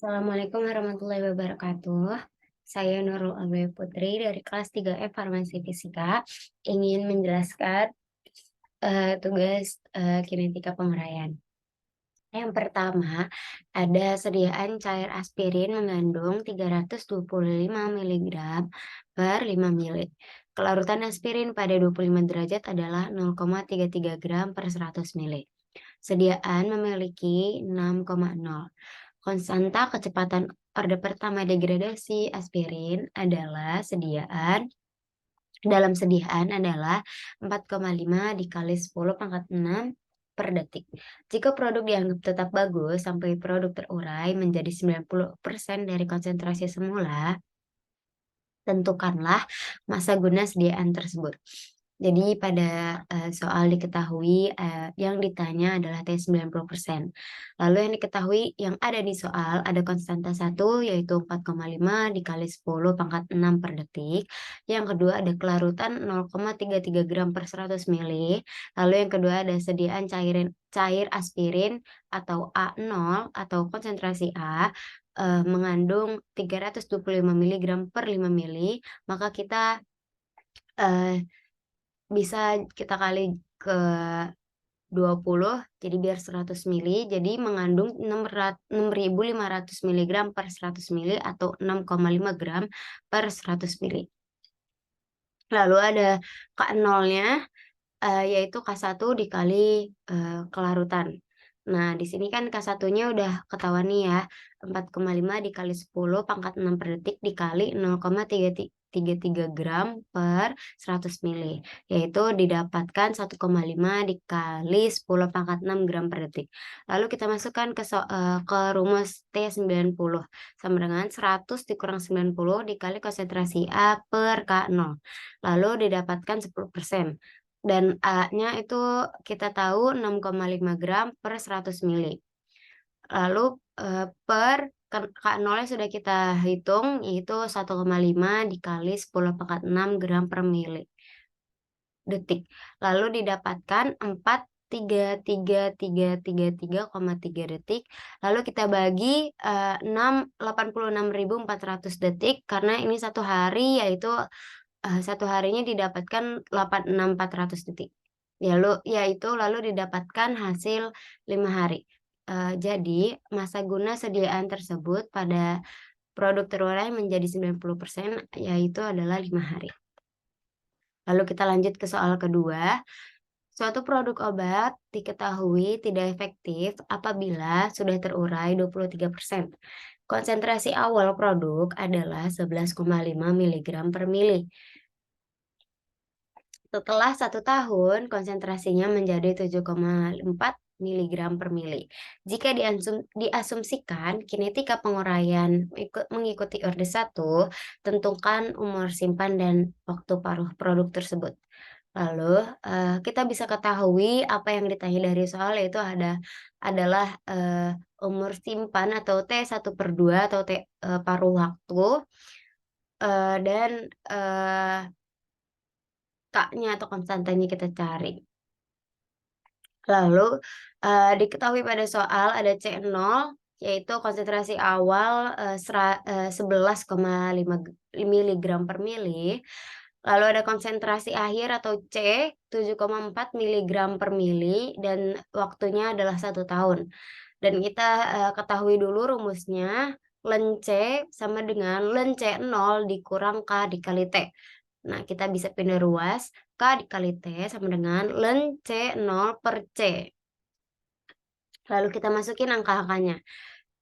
Assalamualaikum warahmatullahi wabarakatuh. Saya Nurul Alwe Putri dari kelas 3F Farmasi Fisika ingin menjelaskan tugas kinetika penguraian. Yang pertama, ada sediaan cair aspirin mengandung 325 miligram per 5 mili. Kelarutan aspirin pada 25 derajat adalah 0,33 gram per 100 mili. Sediaan memiliki 6,0. Konstanta kecepatan orde pertama degradasi aspirin adalah dalam sediaan adalah 4,5 dikali 10 pangkat 6 per detik. Jika produk dianggap tetap bagus sampai produk terurai menjadi 90% dari konsentrasi semula, tentukanlah masa guna sediaan tersebut. Jadi pada, soal diketahui, yang ditanya adalah T 90%. Lalu yang diketahui yang ada di soal ada konstanta satu yaitu 4,5 dikali 10 pangkat 6 per detik. Yang kedua ada kelarutan 0,33 gram per 100 mili. Lalu yang kedua ada sediaan cair aspirin atau A0 atau konsentrasi A, mengandung 325 miligram per 5 mili, maka kita, eee bisa kita kali ke 20 jadi biar 100 mili, jadi mengandung 6.500 miligram per 100 mili atau 6,5 gram per 100 mili. Lalu ada K0-nya, yaitu K1 dikali, kelarutan. Nah, di sini kan K1-nya udah ketahuan nih ya, 4,5 dikali 10 pangkat 6 per detik dikali 0,33 gram per 100 mili, yaitu didapatkan 1,5 dikali 10 pangkat 6 gram per detik. Lalu kita masukkan ke rumus T 90 sama dengan 100 dikurang 90 dikali konsentrasi A per K0, lalu didapatkan 10%. Dan A-nya itu kita tahu 6,5 gram per 100 mili. Lalu, K0-nya sudah kita hitung, yaitu 1,5 dikali 10 pangkat 6 gram per mili detik. Lalu didapatkan 43333,3 detik. Lalu kita bagi, 86.400 detik, karena ini satu hari, yaitu satu harinya didapatkan 86.400 detik. Lalu didapatkan hasil 5 hari. Jadi masa guna sediaan tersebut pada produk terurai menjadi 90% yaitu adalah 5 hari. Lalu kita lanjut ke soal kedua. Suatu produk obat diketahui tidak efektif apabila sudah terurai 23%. Konsentrasi awal produk adalah 11,5 miligram per mili. Setelah 1 tahun, konsentrasinya menjadi 7,4 miligram per mili. Jika diasumsikan kinetika penguraian mengikuti orde 1, tentukan umur simpan dan waktu paruh produk tersebut. Lalu, kita bisa ketahui apa yang ditanya dari soal yaitu adalah, umur simpan atau T 1/2 atau paruh waktu, dan, K-nya atau konstantanya kita cari. Lalu, diketahui pada soal ada C0 yaitu konsentrasi awal, 11,5 miligram per mili, lalu ada konsentrasi akhir atau C 7,4 miligram per mili dan waktunya adalah 1 tahun. Dan kita, ketahui dulu rumusnya, ln C sama dengan ln C0 dikurang K dikali T. Nah, kita bisa pindah ruas, K dikali T sama dengan ln C0 per C. Lalu kita masukin angka-angkanya.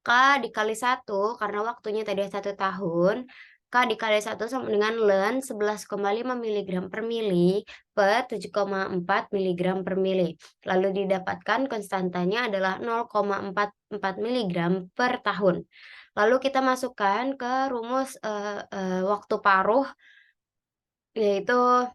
K dikali 1, karena waktunya tadi 1 tahun, K dikali 1 sama dengan ln 11,5 miligram per mili per 7,4 miligram per mili. Lalu didapatkan konstantanya adalah 0,44 miligram per tahun. Lalu kita masukkan ke rumus waktu paruh, yaitu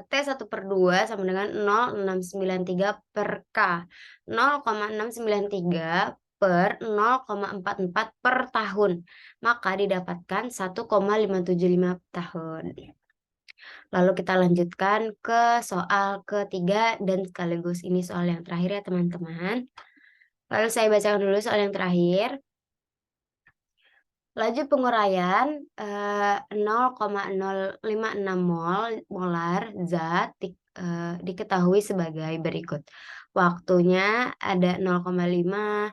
T 1/2 sama dengan 0,693 per K. 0,693 per 0,44 per tahun. Maka didapatkan 1,575 tahun. Lalu kita lanjutkan ke soal ketiga dan sekaligus ini soal yang terakhir ya teman-teman. Lalu saya bacakan dulu soal yang terakhir. Laju penguraian 0,056 molar zat diketahui sebagai berikut. Waktunya ada 0,5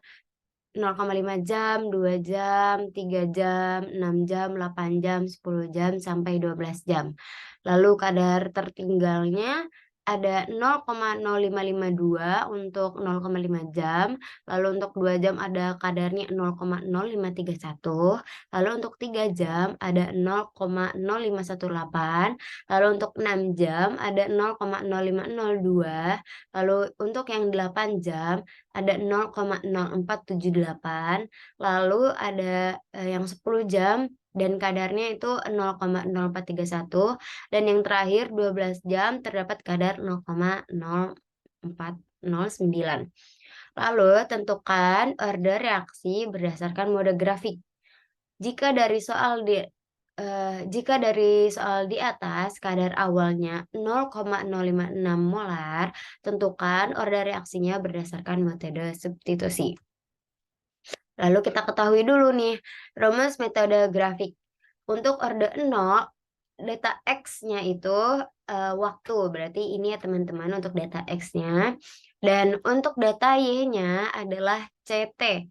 jam, 2 jam, 3 jam, 6 jam, 8 jam, 10 jam, sampai 12 jam. Lalu kadar tertinggalnya ada 0,0552 untuk 0,5 jam, lalu untuk 2 jam ada kadarnya 0,0531, lalu untuk 3 jam ada 0,0518, lalu untuk 6 jam ada 0,0502, lalu untuk yang 8 jam ada 0,0478, lalu ada yang 10 jam dan kadarnya itu 0,0431, dan yang terakhir 12 jam terdapat kadar 0,0409. Lalu tentukan order reaksi berdasarkan mode grafik. Jika dari soal di atas kadar awalnya 0,056 molar, tentukan order reaksinya berdasarkan metode substitusi. Lalu kita ketahui dulu nih, rumus metode grafik. Untuk orde 0, data X-nya itu waktu, berarti ini ya teman-teman untuk data X-nya. Dan untuk data Y-nya adalah CT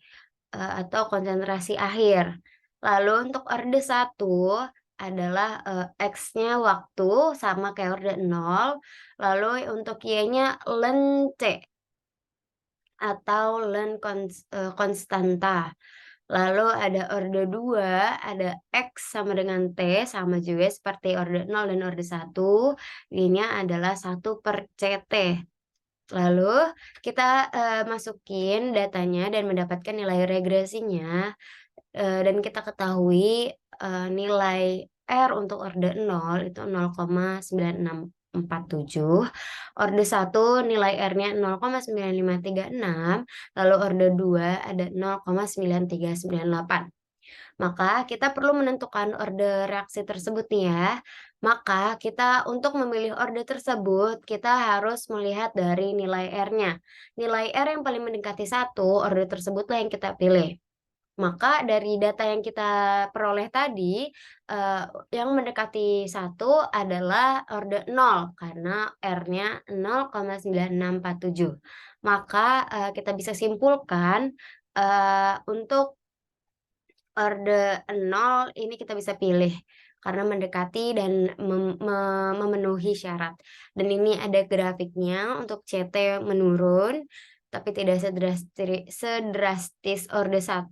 atau konsentrasi akhir. Lalu untuk orde 1 adalah X-nya waktu sama kayak orde 0. Lalu untuk Y-nya ln C atau ln konstanta. Lalu ada orde 2, ada X sama dengan T, sama juga seperti orde 0 dan orde 1. Ini adalah 1/CT. Lalu kita masukin datanya dan mendapatkan nilai regresinya. Dan kita ketahui nilai R untuk orde 0 itu 0,9647. Orde 1 nilai R-nya 0,9536, lalu orde 2 ada 0,9398. Maka kita perlu menentukan orde reaksi tersebut nih ya. Maka kita untuk memilih orde tersebut, kita harus melihat dari nilai R-nya. Nilai R yang paling mendekati 1, orde tersebutlah yang kita pilih. Maka dari data yang kita peroleh tadi, yang mendekati 1 adalah orde 0 karena R-nya 0,9647. Maka, kita bisa simpulkan, untuk orde 0 ini kita bisa pilih karena mendekati dan memenuhi syarat. Dan ini ada grafiknya untuk CT menurun, tapi tidak sedrastis orde 1.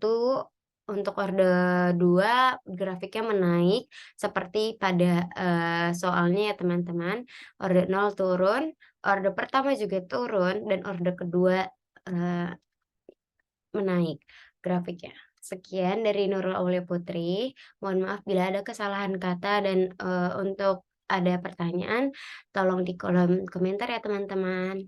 Untuk orde 2 grafiknya menaik seperti pada soalnya ya teman-teman. Orde 0 turun, orde pertama juga turun, dan orde kedua menaik grafiknya. Sekian dari Nurul Aulia Putri. Mohon maaf bila ada kesalahan kata, dan untuk ada pertanyaan tolong di kolom komentar ya teman-teman.